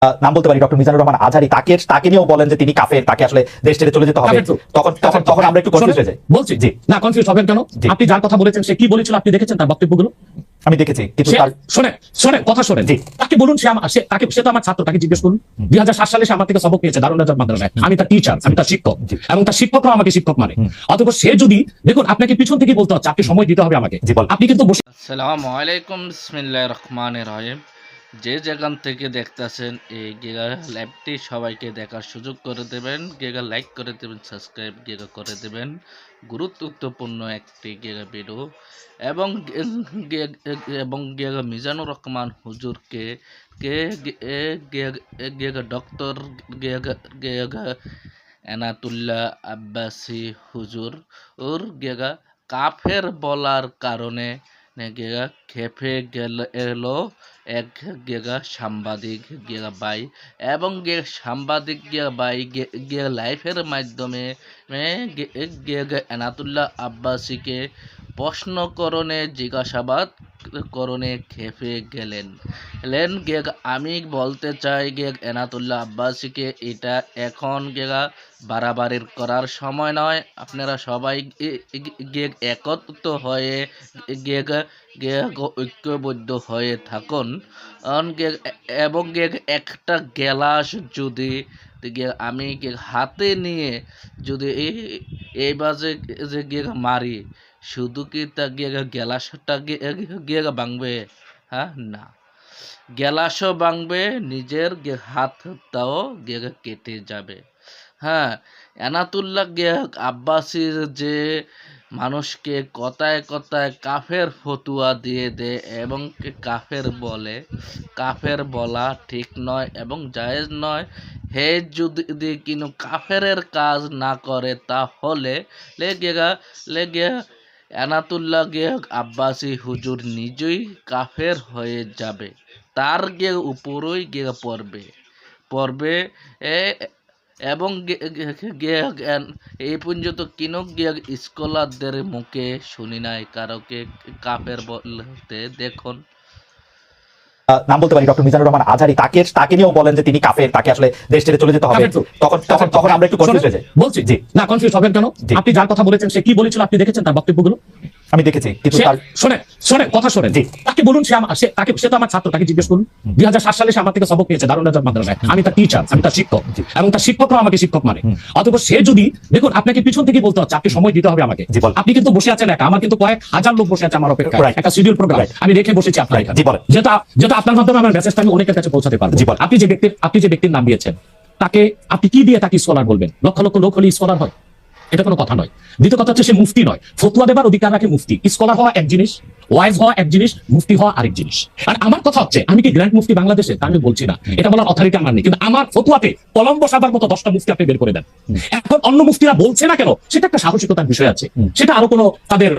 নাম বলতে পারি, ডক্টর মিজানুর রহমান আজহারী, তাকে নিয়েও বলেন যে তিনি কাফের, তাকে আসলে দেশ ছেড়ে চলে যেতে হবে। তখন আমরা একটু কনফিউজ হয়ে যাই। বলছি জি না, কনফিউজ হবেন কেন? আপনি যার কথা বলেছেন সে কি বলেছিল আপনি দেখেছেন তার বক্তব্যগুলো? আমি দেখেছি, কিন্তু শোনেন কথা শোনেন। জি, তাকে বলুন, সে তো আমার ছাত্র, তাকে জিজ্ঞেস করুন। 2007 সালে সে আমার থেকে সবক নিয়েছে দারুন নাজাত মাদ্রাসায়। আমি তার টিচার, আমি তার শিক্ষক, এবং তার শিক্ষকরাও আমাকে শিক্ষক মানে। অতঃপর সে যদি দেখুন, আপনাকে পিছন থেকে বলতে হচ্ছে, আপনি সময় দিতে হবে আমাকে। আপনি কিন্তু বসে। আসসালামু আলাইকুম, বিসমিল্লাহির রহমানির রহিম। যে যেখান থেকে দেখতেছেন এই গিগা লাইভটি সবাইকে দেখার সুযোগ করে দেবেন, গিগা লাইক করে দেবেন, সাবস্ক্রাইব গিগা করে দেবেন। গুরুত্বপূর্ণ একটি গিগা ভিডিও এবং গিগা মিজানুর রহমান হুজুরকে giga doctor giga Enayatullah Abbasi হুজুর ওর গিগা কাফের বলার কারণে গেগা খেপে এলো এক গেগা সাংবাদিক গেগা বাই, এবং সাংবাদিক গেগা বাই গেগা লাইফের মাধ্যমে গেগা এনাতুল্লাহ আব্বাসীকে প্রশ্নকরণে জিজ্ঞাসাবাদ করণে খেপে গেলেন। আমি বলতে চাই এনাতুল্লাহ আব্বাসীকে এটা এখন বাড়াবাড়ির করার সময় নয়। আপনারা সবাই একত্রিত হয়ে ঐক্যবদ্ধ হয়ে থাকুন, এবং একটা গ্লাস যদি আমি হাতে নিয়ে যদি এই বাজে যে মারি, শুধু কি তা গ্লাসটা ভাঙবে? হ্যাঁ, না, গ্লাসও ভাঙবে, নিজের হাতটাও কেটে যাবে। হ্যাঁ, এনাতুল্লাহ আব্বাসীর যে মানুষকে কথায় কথায় কাফের ফতুয়া দিয়ে দেয় এবং কাফের বলে, কাফের বলা ঠিক নয় এবং জায়েজ নয়। হে যদি কিন্তু কাফেরের কাজ না করে, তাহলে এনাতুল্লাহ আব্বাসী হুজুর নিজেই কাফের হয়ে যাবে, তার উপরই পড়বে এবং এই পর্যন্ত কিনো স্কলারদের মুখে শুনি নাই কারোকে কাফের বলতে। দেখুন, নাম বলতে পারি, ডক্টর মিজানুর রহমান আজহারী, তাকে নিয়েও বলেন যে তিনি কাফের, তাকে আসলে দেশ ছেড়ে চলে যেতে হবে। তখন আমরা একটু কনফিউজ হয়ে যাই। বলছি জি না, কনফিউজ হবেন কেন? আপনি যার কথা বলেছেন সে কি বলেছিল আপনি দেখেছেন তার বক্তব্যগুলো? আমি দেখেছি, কিন্তু শোনেন কথা শোনেন। জি, তাকে বলুন, সে তো আমার ছাত্র, তাকে জিজ্ঞেস করুন। 2007 সালে সে আমার থেকে সবক নিয়েছে দারুন নাজাত মাদ্রাসায়। আমি তার টিচার, আমি তার শিক্ষক, এবং তার শিক্ষকরাও আমাকে শিক্ষক মানে। অতঃপর সে যদি দেখুন, আপনাকে পিছন থেকে বলতে হচ্ছে, আপনি সময় দিতে হবে আমাকে। আপনি কিন্তু বসে আছেন একা, আমার কিন্তু কয়েক হাজার লোক বসে আছে আমার অপেক্ষায়, একটা শিডিউল প্রোগ্রাম আমি রেখে বসেছি আপনার এখানে। যেটা আপনার মাধ্যমে আমার মেসেজটা আমি অনেকের কাছে পৌঁছাতে পারবো। আপনি যে ব্যক্তির নাম দিয়েছেন, তাকে আপনি কি দিয়ে তাকে স্কলার বলবেন? লক্ষ লক্ষ লোক হলে স্কলার হয়? এটা কোনো কথা নয়। দ্বিতীয় কথা হচ্ছে, সে মুফতি নয়। ফতুয়া দেবার অধিকার রাখে মুফতি। স্কলার হওয়া এক জিনিস, ওয়াইজ হওয়া এক জিনিস, মুফতি হওয়া আরেক জিনিস। আর আমার কথা হচ্ছে, আমি কি গ্র্যান্ড মুফতি বাংলাদেশে তা আমি বলছি না, এটা বলার অথরিটি আমার নেই, কিন্তু আমার ফতুয়াতে কলম বসাবার মতো 10টা মুফতি আপনি বের করে দেন। এখন অন্য মুফতিরা বলছে না কেন, সেটা একটা সাহসিকতার বিষয় আছে, সেটা আরো কোনো তাদের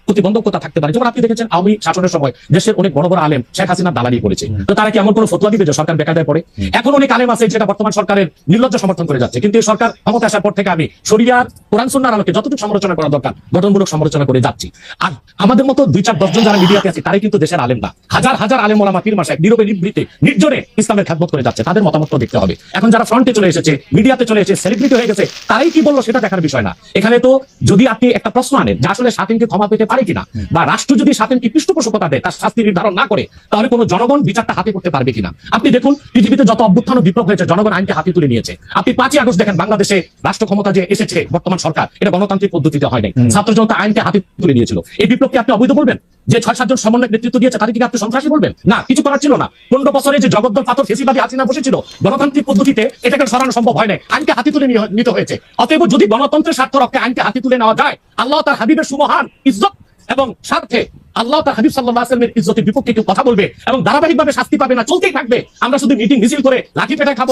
প্রতিবন্ধকতা থাকতে পারে। যেমন আপনি দেখেছেন আওয়ামী শাসনের সময় দেশের অনেক বড় বড় আলেম শেখ হাসিনা দালালি করেছে, তো তারা কি এমন কোনো ফতোয়া দিবে যে সরকার বেকায়দায় পড়ে? এখন অনেক আলেম আছে যেটা বর্তমান সরকারের নির্লজ্জ সমর্থন করে যাচ্ছে, কিন্তু এই সরকার ক্ষমতা আসার পর থেকে আমি শরিয়ার কোরআন সুন্নাহর আলোকে যতটুকু সমালোচনা করা দরকার গঠনমূলক সমালোচনা করে যাচ্ছি। আর আমাদের মতো 2-4-10 জন যারা মিডিয়াতে আছে, তারাই কিন্তু দেশের আলেম না। হাজার হাজার আলেম ওলামা পীর মাশায়েখ নীরবে নিভৃতে নির্জনে ইসলামের খেদমত করে যাচ্ছে, তাদের মতামত দেখতে হবে। এখন যারা ফ্রন্টে চলে এসেছে, মিডিয়াতে চলে এসেছে, সেলিব্রিটি হয়ে গেছে, তারাই কি বললো সেটা দেখার বিষয় না। এখানে তো যদি আপনি একটা প্রশ্ন আনেন যে আসলে স্বাধীনকে ক্ষমা পেতে পারে কিনা, বা রাষ্ট্র যদি স্বাধীনকে পৃষ্ঠপোষকতা দেয়, তার শাস্তি নির্ধারণ না করে, তাহলে কোনো জনগণ বিচারটা হাতে করতে পারবে কিনা? আপনি দেখুন, পৃথিবীতে যত অভ্যুত্থান ও বিপ্লব হয়েছে, জনগণ আইনকে হাতে তুলে নিয়েছে। আপনি 5ই আগস্ট দেখেন, বাংলাদেশে রাষ্ট্র ক্ষমতা যে এসেছে বর্তমান সরকার, এটা গণতান্ত্রিক পদ্ধতিতে হয় নাই, ছাত্র জনতা আইনকে হাতে তুলে নিয়েছিল। এই বিপ্লবকে আপনি অবৈধ বলবেন? যে 6-7 জন সমন্বয় নেতৃত্ব দিয়েছে তাদেরকে আপনি সন্ত্রাসী বলবেন? না, কিছু করার ছিল না। 15 বছরে যে জগদ্দল পাথর ফেসিবাদী হাসিনা বসেছিল, গণতান্ত্রিক পদ্ধতিতে এটাকে সরানো সম্ভব হয় নাই, আইনকে হাতে তুলে নিতে হয়েছে। অতএব যদি গণতন্ত্রের স্বার্থ রক্ষে আইনকে হাতে তুলে নেওয়া যায়, আল্লাহ তার হাবিবের সুমহান ইজ্জত এবং স্বার্থে, আল্লাহ তার হাবিব সাল্লাল্লাহু আলাইহি ওয়াসাল্লামের ইজ্জতের বিপক্ষে কেউ কথা বলবে এবং ধারাবাহিকভাবে শাস্তি পাবে না, চলতেই থাকবে। আমরা শুধু মিটিং মিছিল করে লাঠি পেটা খাবো।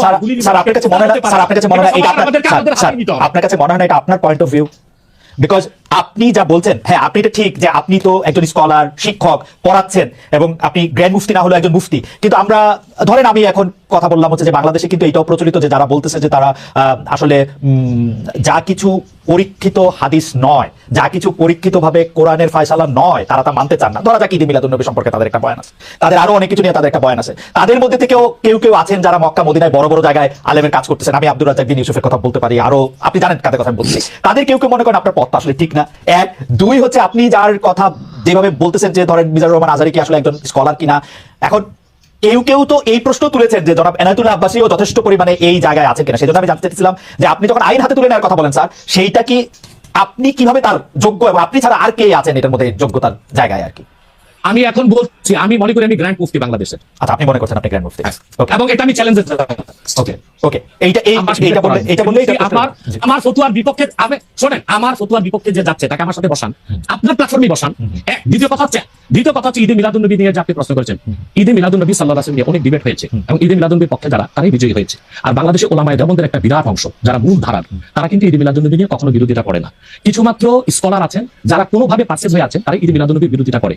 আপনার কাছে মনে হয় না এটা আপনার পয়েন্ট অফ ভিউ? বিকজ আপনি যা বলছেন, হ্যাঁ আপনি এটা ঠিক যে আপনি তো একজন স্কলার, শিক্ষক, পড়াচ্ছেন এবং আপনি গ্র্যান্ড মুফতি না হলেও একজন মুফতি, কিন্তু আমরা ধরেন আমি এখন কথা বললাম হচ্ছে যে বাংলাদেশে কিন্তু এটাও প্রচলিত যে যারা বলতেছে যে তারা আসলে যা কিছু পরীক্ষিত হাদিস নয়, যা কিছু পরীক্ষিত ভাবে কোরআনের ফয়সালা নয়, তারা তা মানতে চান না। ধরা যাক ঈদে মিলাদুন্নবী সম্পর্কে তাদের একটা বয়ান আছে, তাদের আরো অনেক কিছু নিয়ে তাদের একটা বয়ান আছে। তাদের মধ্যে থেকেও কেউ কেউ আছেন যারা মক্কা মদিনায় বড় বড় জায়গায় আলেমের কাজ করতেছেন। আমি আব্দুর রাজ্জাক বিন ইউসুফের কথা বলতে পারি, আরো আপনি জানেন কাদের কথা আমি বলছি। তাদের কেউ কেউ মনে করেন আপনার পথটা আসলে ঠিক না। এক, দুই হচ্ছে আপনি যার কথা যেভাবে বলতেছেন যে ধরেন মিজানুর রহমান আজহারী কি আসলে একজন স্কলার কিনা। এখন কেউ কেউ তো এই প্রশ্ন তুলেছেন যে জনাব এনায়েতুল্লাহ আব্বাসীও যথেষ্ট পরিমাণে এই জায়গায় আছেন কিনা। সেজন্য আমি জানতে চাইছিলাম যে আপনি যখন আইন হাতে তুলে নেওয়ার কথা বলেন স্যার, সেইটা কি আপনি কিভাবে তার যোগ্য, এবং আপনি ছাড়া আর কে আছেন এটার মধ্যে যোগ্যতার জায়গায় আর কি? আমি এখন বলছি, আমি মনে করি আমি গ্র্যান্ড মুফতি বাংলাদেশের। আচ্ছা, আপনি মনে করছেন আপনি গ্র্যান্ড মুফতি? ওকে, এবং এটা আমি চ্যালেঞ্জে ওকে ওকে, এইটা বললে আমার ফতোয়ার বিপক্ষে, শোনেন, আমার ফতোয়ার বিপক্ষে যে যাচ্ছে তাকে আমার সাথে বসান, আপনার প্ল্যাটফর্মে বসান। দ্বিতীয় কথা হচ্ছে ঈদে মিলাদুন্নবী নিয়ে যে আপনি প্রশ্ন করেছেন, ঈদে মিলাদুন্নবী সাল্লাল্লাহু আলাইহি ওয়াসাল্লাম নিয়ে অনেক ডিবেট হয়েছে এবং ঈদে মিলাদুন্নবীর পক্ষে যারা, তারাই বিজয়ী হয়েছে। আর বাংলাদেশে ওলামায়ে দেওবন্দের একটা বিরাট অংশ যারা মূল ধারার, তারা কিন্তু ঈদে মিলাদুন্নবী নিয়ে কখনো বিরোধিতা করে না। কিছু মাত্র স্কলার আছেন যারা কোনোভাবে পার্সেজ হয়ে আছেন, তারা ঈদে মিলাদুন্নবীর বিরোধিতা করে।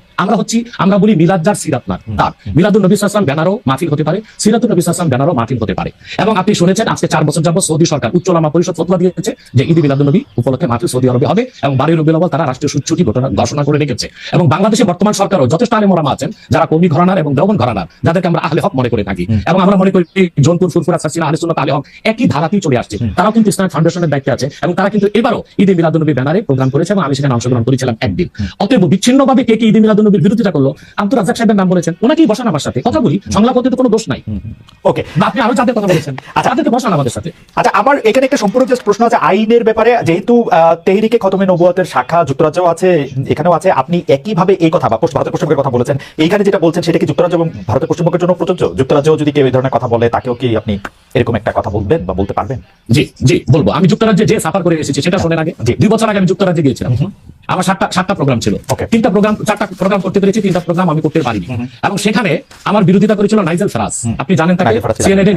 আমরা বলি মিলাদ যার সিরাত না তার, মিলাদুন নবী সাল্লাল্লাহু আলাইহি ওয়াসাল্লাম ব্যানারও মাহফিল হতে পারে, সিরাতুন নবী সাল্লাল্লাহু আলাইহি ওয়াসাল্লাম ব্যানারও মাহফিল হতে পারে। এবং আপনি শুনেছেন আজকে 4 বছর যাবত সৌদি সরকার উচ্চ ওলামা পরিষদ ফতোয়া দিয়েছে যে ঈদ মিলাদুন নবী উপলক্ষে মাহফিল সৌদি আরবে হবে এবং 12 রবিউল আউয়াল তারা রাষ্ট্রীয় ছুটি ঘোষণা করে রেখেছে। এবং বাংলাদেশে বর্তমান সরকারও যথেষ্ট আলেম ওলামা আছেন যারা কওমি ঘরানার এবং দেওবন্দ ঘরানার, যাদেরকে আমরা আহলে হক মনে করে থাকি। এবং আমরা মনে করি জোনপুর, ফুরফুরা, সাসিনা, আহলে সুন্নাত, আহলে হক একই ধারাতেই চলে আসছে। তারাও কিন্তু ইসলামিক ফাউন্ডেশনের দায়িত্বে আছে এবং তারা কিন্তু এবারও ঈদ মিলাদুন নবী ব্যানারে প্রোগ্রাম করেছে এবং আমি সেখানে অংশগ্রহণ করেছিলাম একদিন। অতএব বিচ্ছিন্নভাবে কে ঈদ মিলাদুন নবীর বিরোধিতা করলো, আব্দুর রাজ্জাক সাহেবের নাম বলেছেন, ওনাকেই বসান আমার সাথে, কথা বলি, সংলাপ করতে তো কোনো দোষ নাই। ওকে, আপনি আরো যাদের কথা বলেছেন তাদেরকে বসান আমাদের সাথে। আচ্ছা, আমার এখানে একটা সম্পূর্ণ যে প্রশ্ন আছে আইনের ব্যাপারে, যেহেতু তেহরিকে খতমে নবুয়তের শাখা যুক্তরাজ্যও আছে, এখানেও আছে, আপনি একইভাবে এই কথা বা ভারতের পশ্চিমবঙ্গের কথা বলেছেন, এইখানে যেটা বলছেন সেটা কি যুক্তরাজ্য এবং ভারতের পশ্চিমবঙ্গের জন্য প্রযোজ্য? যুক্তরাজ্যেও যদি কেউ এই ধরনের কথা বলে তাকেও কি আপনি এরকম একটা কথা বলবেন বা বলতে পারবেন? জি জি বলবো। আমি যুক্তরাজ্যে যে সাফার করে এসেছি সেটা শোনেন আগে। 2 বছর আগে আমি যুক্তরাজ্যে গিয়েছিলাম। আমার 7টা প্রোগ্রাম ছিল, 4টা প্রোগ্রাম করতে পেরেছি, 3টা প্রোগ্রাম আমি করতে পারিনি। এবং সেখানে আমার বিরোধিতা করেছিল নাইজেল ফারাজ, আপনি জানেন তাকে, সিএনএন এর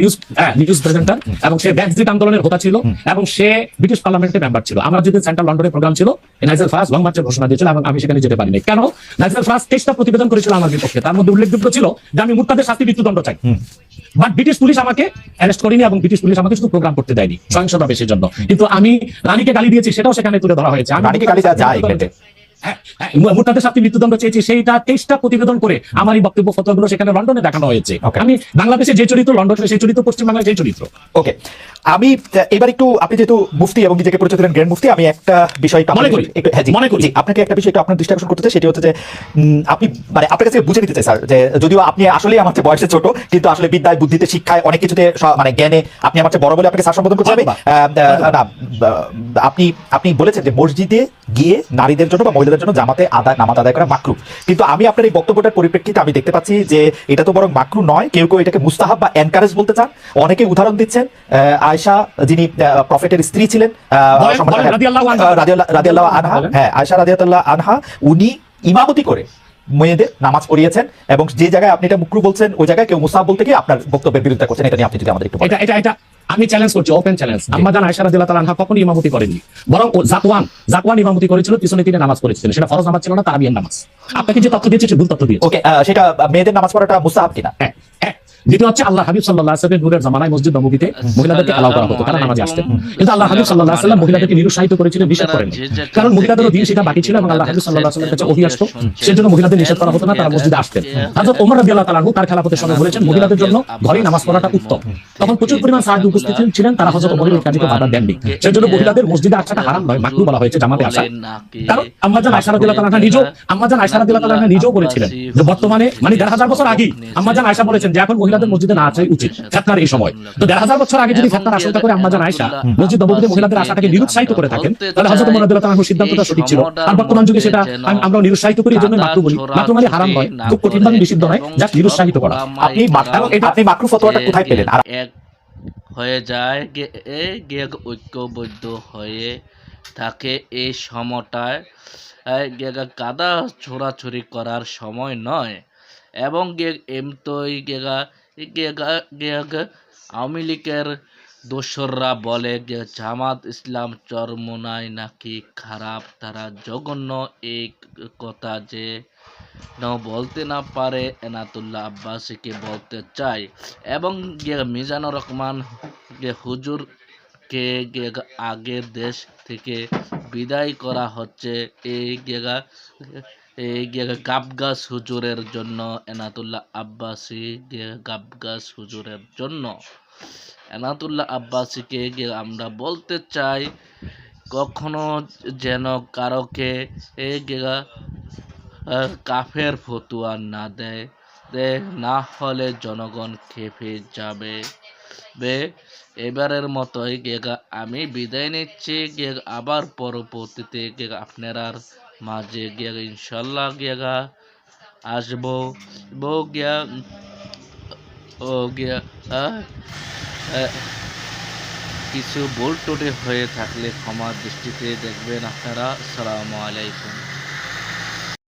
নিউজ প্রেজেন্টার, এবং সে ব্রেক্সিট আন্দোলনের হোতা ছিল এবং সে ব্রিটিশ পার্লামেন্টের মেম্বার ছিল। আমার যদি সেন্ট্রাল লন্ডনের প্রোগ্রাম ছিল, নাইজেল ফারাজ লং মার্চের ঘোষণা দিয়েছিল এবং আমি সেখানে যেতে পারিনি। কেন? নাইজেল ফারাজ 23টা প্রতিবেদন করেছিল আমার বিপক্ষে, তার মধ্যে উল্লেখযোগ্য ছিল যে আমি মুরতাদের শাস্তি মৃত্যুদণ্ড চাই। বাট ব্রিটিশ পুলিশ আমাকে অ্যারেস্ট করেনি এবং ব্রিটিশ পুলিশ আমাকে শুধু প্রোগ্রাম করতে দেয়নি সহিংসতা বেশির জন্য। কিন্তু আমি রানীকে গালি দিয়েছি, সেটাও সেখানে তুলে ধরা হয়েছে। রানীকে গালি দেওয়া যায়? মুরতাদের শাস্তি মৃত্যুদণ্ড চেয়েছি, সেইটা 23টা প্রতিবেদন করে আমার এই বক্তব্য ফতোয়াগুলো সেখানে লন্ডনে দেখানো হয়েছে। আমি বাংলাদেশে যে চরিত্র, লন্ডনে সেই চরিত্র, পশ্চিমবাংলায় সেই চরিত্র। ওকে, আমি এবার একটু, আপনি যেহেতু মুফতি এবং নিজেকে পরিচয় দিলেন গ্র্যান্ড মুফতি, আমি একটা বিষয় মনে করি আপনাকে একটা বিষয় একটু আপনার দৃষ্টি আকর্ষণ করতে চাই। সেটি হচ্ছে যে আপনি মানে আপনার কাছে বুঝে নিতে চাই স্যার, যে যদিও আপনি আসলেই আমার চেয়ে বয়সে ছোট, কিন্তু আসলে বিদ্যায়, বুদ্ধিতে, শিক্ষায়, অনেক কিছুতে, মানে জ্ঞানে আপনি আমার চেয়ে বড় বলে আপনাকে স্যার সম্বোধন করতে হবে। আপনি বলেছেন যে মসজিদে গিয়ে নারীদের জন্য বা মহিলাদের জন্য জামাতে নামাজ আদায় করা মাকরু, কিন্তু আমি আপনার এই বক্তব্যটার পরিপ্রেক্ষিতে আমি দেখতে পাচ্ছি যে এটা তো বরং মাকরু নয়, কেউ কেউ এটাকে মুস্তাহাব বা এনকারেজ বলতে চান। অনেকে উদাহরণ দিচ্ছেন আয়েশা, যিনি প্রফেটের স্ত্রী ছিলেন, রাদিয়াল্লাহু আনহা, হ্যাঁ আয়েশা রাদিয়াল্লাহু আনহা, উনি ইমামতি করে মেয়েদের নামাজ পড়িয়েছেন, এবং যে জায়গায় আপনি এটা মুকরু বলছেন ওই জায়গায় কেউ মুস্তাহাব বলতে গিয়ে আপনার বক্তব্যের বিরোধিতা করছেন। এটা নিয়ে আপনি যদি আমাদের একটু বলেন। এটা আমি চ্যালেঞ্জ করছি, ওপেন চ্যালেঞ্জ। আম্মা জান আয়েশা রাদিয়াল্লাহু তাআলা আনহা কখনো ইমামতি করেননি, বরং জাকওয়ান ইমামতি করেছিল, পিছনে তিনি নামাজ পড়েছিলেন। সেটা ফরজ নামাজ ছিল না, তারাবিয়ার নামাজ। আপনাকে যে তথ্য দিয়েছে সে ভুল তথ্য দিয়েছে। ওকে, সেটা মেয়েদের নামাজ পড়াটা মুস্তাহাব কিনা? দ্বিতীয় হচ্ছে আল্লাহ হাবিব সাল্লাল্লাহু আলাইহি ওয়াসাল্লাম নূরের জামানায় মসজিদ নববীতে মহিলাদেরকে এলাও করা হতো, তারা নামাজে আসতেন। কিন্তু আল্লাহ হাবিব সাল্লাল্লাহু আলাইহি ওয়াসাল্লাম মহিলাদেরকে নিরুৎসাহিত করেছিলেন, নিষেধ করেন, কারণ মহিলাদেরও দিন শেখা বাকি ছিল এবং আল্লাহ হাবিব সাল্লাল্লাহু আলাইহি ওয়াসাল্লামের কাছে ওহী আসতো, সেজন্য মহিলাদের নিষেধ করা হতো না, তারা মসজিদে আসতেন। হযরত ওমর রাদিয়াল্লাহু তাআলা আনহু তার খেলাফতের সময় বলেছেন মহিলাদের জন্য ঘরেই নামাজ পড়াটা উত্তম। তখন প্রচুর পরিমাণ সাহাবী উপস্থিত ছিলেন, তারা হযরত ওমরের এই কাজকে বাধা দেননি। সেজন্য মহিলাদের মসজিদে আসাটা হারাম নয়, মাকরুহ বলা হয়েছে জামাতে আসা। কারণ আম্মা জান আয়েশা রাদিয়াল্লাহু তাআলা আনহা নিজেও বলেছিলেন যে বর্তমানে মানে 1500 বছর আগে আম্মা জান আয়েশা বলেছেন যে এখন মহিলাদের মসজিদে না আসাই উচিত ফিতনার এই সময়। তো 1500 বছর আগে যদি ফিতনার আশঙ্কা করে আম্মা জান আয়েশা মসজিদ নববীতে মহিলাদের আসাটাকে নিরুৎসাহিত করে থাকেন, তাহলে হযরত ওমর রাদিয়াল্লাহু তাআলার সিদ্ধান্তটা সঠিক ছিল। আর বর্তমান যুগে সেটা আমরা নিরুৎসাহিত করি, এজন্য মাকরুহ বলি। মাকরুহ মানে হারাম নয়, খুব কঠিনভাবে নিষিদ্ধ নয়, জাস্ট নিরুৎসাহিত করা। আপনি মাকরুহ ফতোয়াটা কোথায় পেলেন? আর এক হয়ে যায় ঐক্যবদ্ধ হয়ে থাকে এই সময়টায় কাদা ছোড়াছুরি করার সময় নয়, এবং এমতই আওয়ামী লীগের দোসররা বলে যে জামাত ইসলাম চরমোনাই নাকি খারাপ, তারা জঘন্য, এই কথা যে বলতে না পারে এনাতুল্লাহ আব্বাসীকে বলতে চাই। এবং মিজানুর রহমান হুজুরকে আগের দেশ থেকে বিদায় করা হচ্ছে এই গাবগাছ হুজুরের জন্য, এনাতুল্লাহ আব্বাসী গাবগাছ হুজুরের জন্য। এনাতুল্লাহ আব্বাসীকে আমরা বলতে চাই কখনো যেন কারোকে কাফের ফতুয়া না দেয়, না হলে জনগণ খেপে যাবে। এবারের মতোই আমি বিদায় নিচ্ছি, আবার পরবর্তীতে আপনারা মাঝে ইনশাল্লাহ আসবো। ও কিছু ভুল ত্রুটি হয়ে থাকলে ক্ষমা দৃষ্টিতে দেখবেন আপনারা। আসসালামু আলাইকুম।